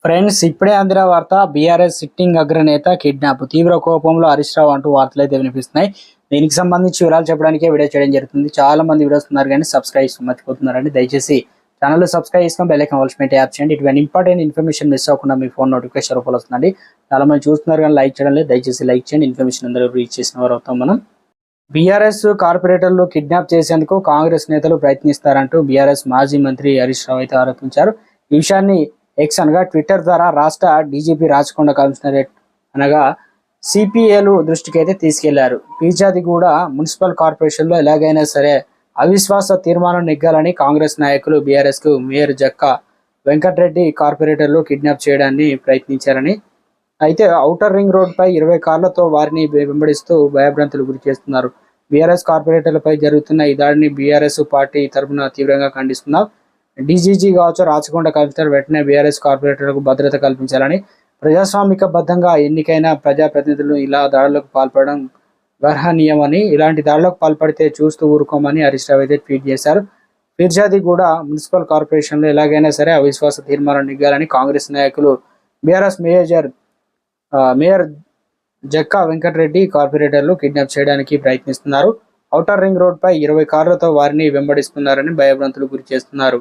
Friends, ఇప్పుడే అందిన వార్త. బీఆర్ఎస్ సిట్టింగ్ అగ్రనేత కిడ్నాప్, తీవ్ర కోపంలో హరీష్ రావు అంటూ వార్తలు అయితే వినిపిస్తున్నాయి. దీనికి సంబంధించి వివరాలు చెప్పడానికే వీడియో చేయడం జరుగుతుంది. చాలా మంది వీడియోస్ ఉన్నారు కానీ సబ్స్క్రైబ్ మర్చిపోతున్నారండి. దయచేసి ఛానల్ సబ్స్క్రైబ్ చేసుకొని బెల్ ఐకాన్ ఆల్స్మెంట్ యాప్ చేయండి. ఇటువంటి ఇంపార్టెంట్ ఇన్ఫర్మేషన్ మిస్ అవ్వకుండా మీ ఫోన్ నోటిఫికేషన్ రూపంలో వస్తుందండి. చాలా మంది చూస్తున్నారు కానీ లైక్ చేయడం లేదు. దయచేసి లైక్ చేయండి. ఇన్ఫర్మేషన్ అందరూ రీచ్ చేసిన వారు అవుతాం మనం. బీఆర్ఎస్ కార్పొరేటర్లు కిడ్నాప్ చేసేందుకు కాంగ్రెస్ నేతలు ప్రయత్నిస్తారంటూ బీఆర్ఎస్ మాజీ మంత్రి హరీష్ రావు అయితే ఆరోపించారు. ఈ విషయాన్ని ఎక్స్ అనగా ట్విట్టర్ ద్వారా రాష్ట్ర డీజీపీ రాచకొండ కమిషనరేట్ అనగా సిపిఏలు దృష్టికి అయితే తీసుకెళ్లారు. పీర్జాదిగూడ మున్సిపల్ కార్పొరేషన్లో ఎలాగైనా సరే అవిశ్వాస తీర్మానం నెగ్గాలని కాంగ్రెస్ నాయకులు బీఆర్ఎస్ కు మేయర్ జక్కా వెంకటరెడ్డి కార్పొరేటర్లు కిడ్నాప్ చేయడాన్ని ప్రయత్నించారని, అయితే ఔటర్ రింగ్ రోడ్ పై 20 కార్లతో వారిని వెంబడిస్తూ భయభ్రాంతులు గురి చేస్తున్నారు. బీఆర్ఎస్ కార్పొరేటర్లపై జరుగుతున్న ఈ దాడిని బీఆర్ఎస్ పార్టీ తరఫున తీవ్రంగా ఖండిస్తున్నాం. డీజీజీ కావచ్చు, రాచకొండ కమిషనర్ వెంటనే బీఆర్ఎస్ కార్పొరేటర్లకు భద్రత కల్పించాలని, ప్రజాస్వామిక బద్దంగా ఎన్నికైన ప్రజాప్రతినిధులు ఇలా దాడులకు పాల్పడడం గర్హనీయమని, ఇలాంటి దాడులకు పాల్పడితే చూస్తూ ఊరుకోమని హరీష్ రావు అయితే ట్వీట్ చేశారు. ఫిర్జాదిగూడ మున్సిపల్ కార్పొరేషన్లో ఎలాగైనా సరే అవిశ్వాస తీర్మానం నెగ్గాలని కాంగ్రెస్ నాయకులు బీఆర్ఎస్ మేయర్ జక్కా వెంకటరెడ్డి కార్పొరేటర్లు కిడ్నాప్ చేయడానికి ప్రయత్నిస్తున్నారు. ఔటర్ రింగ్ రోడ్ పై 20 కార్లతో వారిని వెంబడిస్తున్నారని భయభ్రాంతులు గురి చేస్తున్నారు.